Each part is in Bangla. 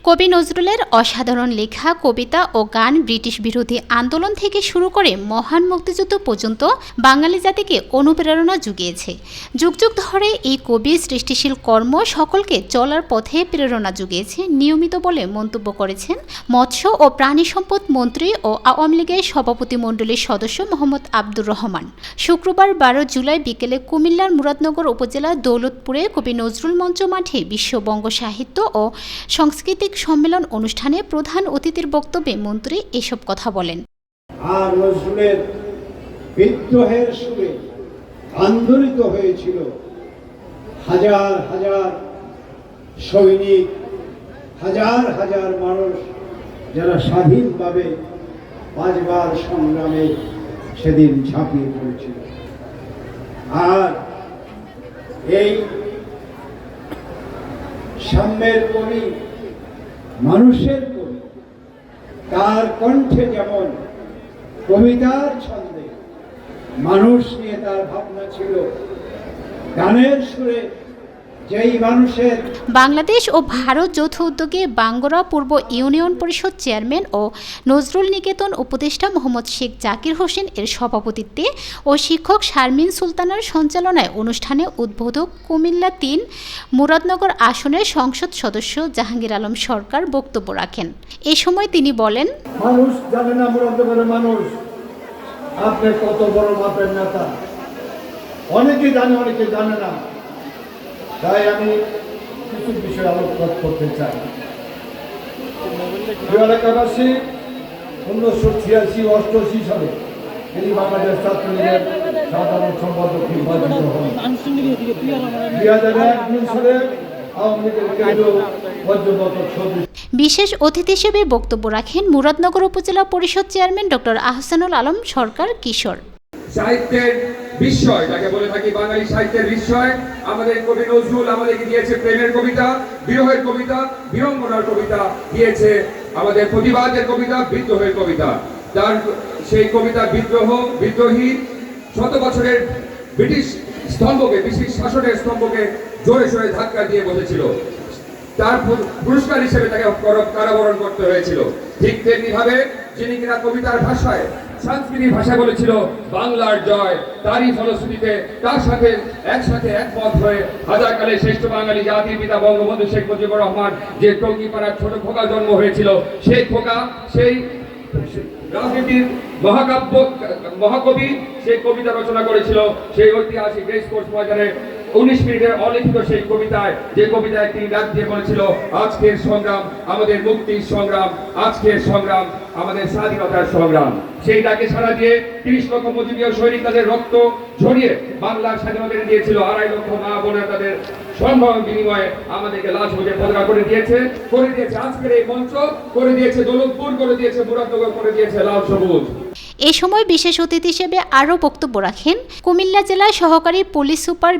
কবি নজরুলের অসাধারণ লেখা কবিতা ও গান ব্রিটিশ বিরোধী আন্দোলন থেকে শুরু করে মহান মুক্তিযুদ্ধ পর্যন্ত বাঙালি জাতিকে অনুপ্রেরণা জুগিয়েছে। যুগ যুগ ধরে এই কবির সৃষ্টিশীল কর্ম সকলকে চলার পথে প্রেরণা জুগিয়েছে নিয়মিত বলে মন্তব্য করেছেন মৎস্য ও প্রাণী সম্পদ মন্ত্রী ও আওয়ামী লীগের সভাপতিমণ্ডলীর সদস্য মোহাম্মদ আব্দুর রহমান। শুক্রবার 12 জুলাই বিকেলে কুমিল্লার মুরাদনগর উপজেলার দৌলতপুরে কবি নজরুল মঞ্চ মাঠে বিশ্ব বঙ্গ সাহিত্য ও সংস্কৃতি সম্মেলন অনুষ্ঠানে প্রধান অতিথির বক্তব্যে মন্ত্রী এসব কথা বলেন। আর নজরুলের বিদ্রোহের সুরে আন্দোলিত হয়েছিল হাজার হাজার সৈনিক, হাজার হাজার মানুষ, যারা স্বাধীনভাবে বাঁচবার সংগ্রামে সেদিন ঝাঁপিয়ে পড়েছিল। আর এই সাম্যের কবি, মানুষের কবি, তার কণ্ঠে যেমন কবিতার ছন্দে মানুষ নিয়ে তার ভাবনা ছিল, গানের সুরে যেই মানুষের। বাংলাদেশ ও ভারত যৌথ উদ্যোগে বাঙ্গরা পূর্ব ইউনিয়ন পরিষদ চেয়ারম্যান ও নজরুল নিকেতন উপদেষ্টা মোহাম্মদ শেখ জাকির হোসেন এর সভাপতিত্বে ও শিক্ষক শারমিন সুলতানার সঞ্চালনায় অনুষ্ঠানে উদ্বোধক কুমিল্লা ৩ মুরাদনগর আসনের সংসদ সদস্য জাহাঙ্গীর আলম সরকার বক্তব্য রাখেন। এ সময় তিনি বলেন, মানুষ জানে না মুরাদনগরের মানুষ আপনি কত বড় মাপের নেতা, অনেকে জানে অনেকে জানে না। তাই আমি কিছু বিষয় আলোকপাত করতে চাই। এলাকাবাসী 1986-88 সালে তিনি বাংলাদেশ ছাত্রলীগের সাধারণ সম্পাদক নির্বাচিত হন। 2001 সালে আওয়ামী লীগের কেন্দ্রীয় পর্যবেক্ষক সদস্য। বিশেষ অতিথি হিসেবে বক্তব্য রাখেন মুরাদনগর উপজেলা পরিষদ চেয়ারম্যান ডক্টর আহসানুল আলম সরকার কিশোর। সাহিত্যের বিস্ময় যাকে বলে থাকি, বাঙালি সাহিত্যের বিস্ময় আমাদের কবি নজরুল আমাদেরকে দিয়েছে প্রেমের কবিতা, বিরহের কবিতা, বিড়ম্বনার কবিতা দিয়েছে, আমাদের প্রতিবাদের কবিতা, বিদ্রোহের কবিতা। তার সেই কবিতা বিদ্রোহী শত বছরের ব্রিটিশ স্তম্ভকে, ব্রিটিশ শাসনের স্তম্ভকে জোরে সোরে ধাক্কা দিয়ে বসেছিল। তার পুরস্কার হিসেবে তাকে কারাবরণ করতে হয়েছিল। ঠিক তেমনি ভাবে যিনি কিনা কবিতার ভাষায়, সংস্কৃতির ভাষা বলেছিল বাংলার জয়, তারই ফলশ্রুতিতে তার সাথে একসাথে একমত হয়ে হাজারকালের শ্রেষ্ঠ বাঙালি জাতির পিতা বঙ্গবন্ধু শেখ মুজিবুর রহমান যে টঙ্গিপাড়ার ছোট খোকা জন্ম হয়েছিল, সেই খোকা, সেই রাজনীতির মহাকাব্য মহাকবি, সেই কবিতা রচনা করেছিল সেই ঐতিহাসিক রেস কোর্স ময়দানে 19 মিনিটের অলিখিত সেই কবিতায়, যে কবিতায় তিনি ডাক দিয়ে বলেছিল আজকের সংগ্রাম আমাদের মুক্তির সংগ্রাম, আজকের সংগ্রাম আমাদের স্বাধীনতার সংগ্রাম। সেই ডাকে সাড়া দিয়ে 30 লক্ষ মুজিবীয় সৈনিক তাদের রক্ত ঝরিয়ে বাংলার স্বাধীনতা দিয়েছিল। 2.5 লক্ষ মা বোনের তাদের সম্ভব বিনিময়ে আমাদেরকে লাশ বুঝে পতাকা করে দিয়েছে আজকের এই মঞ্চ, করে দিয়েছে দৌলতপুর, করে দিয়েছে মুরাদনগর, করে দিয়েছে লাল সবুজ। এ সময় বিশেষ অতিথি হিসেবে আরও বক্তব্য রাখেন কুমিল্লা জেলার সহকারী পুলিশ সুপার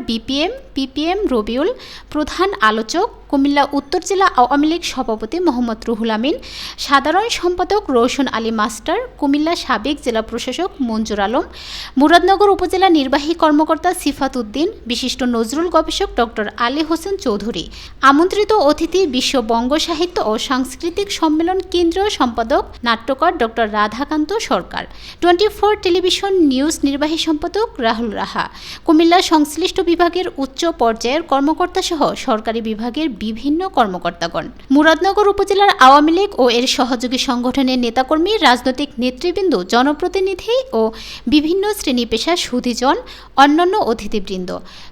পিপিএম রবিউল, প্রধান আলোচক কুমিল্লা উত্তর জেলা আওয়ামী লীগ সভাপতি মোহাম্মদ রুহুল আমিন, সাধারণ সম্পাদক রৌশন আলী মাস্টার, কুমিল্লা সাবেক জেলা প্রশাসক মঞ্জুর আলম, মুরাদনগর উপজেলা নির্বাহী কর্মকর্তা সিফাত উদ্দিন, বিশিষ্ট নজরুল গবেষক ডক্টর আলী হোসেন চৌধুরী। আমন্ত্রিত অতিথি বিশ্ব বঙ্গ সাহিত্য ও সাংস্কৃতিক সম্মেলন কেন্দ্রীয় সম্পাদক নাট্যকার ডক্টর রাধাকান্ত সরকার, 24 টেলিভিশন নিউজ নির্বাহী সম্পাদক রাহুল রাহা, কুমিল্লা সংশ্লিষ্ট বিভাগের উচ্চ পর্যায়ের কর্মকর্তা সহ সরকারি বিভাগের বিভিন্ন কর্মকর্তাগণ, মুরাদনগর উপজেলার আওয়ামী লীগ ও এর সহযোগী সংগঠনের নেতাকর্মী, রাজনৈতিক নেতৃবৃন্দ, জনপ্রতিনিধি ও বিভিন্ন শ্রেণী পেশা সুধীজন, অন্যান্য অতিথিবৃন্দ।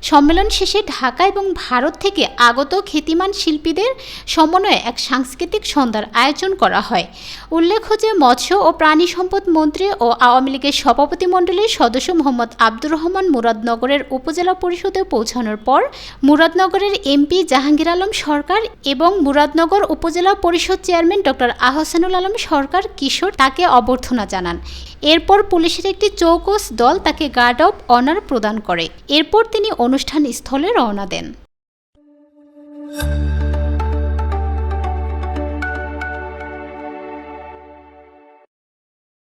সম্মেলন শেষে ঢাকা এবং ভারত থেকে আগত খ্যাতিমান শিল্পীদের সমন্বয়ে এক সাংস্কৃতিক সন্ধ্যার আয়োজন করা হয়। উল্লেখ্য যে মৎস্য ও প্রাণী সম্পদ মন্ত্রী ও আওয়ামী লীগের সভাপতিমণ্ডলীর সদস্য মোহাম্মদ আব্দুর রহমান মুরাদনগরের উপজেলা পরিষদে পৌঁছানোর পর মুরাদনগরের এমপি জাহাঙ্গীর আলম সরকার এবং মুরাদনগর উপজেলা পরিষদ চেয়ারম্যান ডক্টর আহসানুল আলম সরকার কিশোর তাকে অভ্যর্থনা জানান। এরপর পুলিশের একটি চৌকস দল তাকে গার্ড অব অনার প্রদান করে। এরপর তিনি অনুষ্ঠান স্থলে রওনা দেন।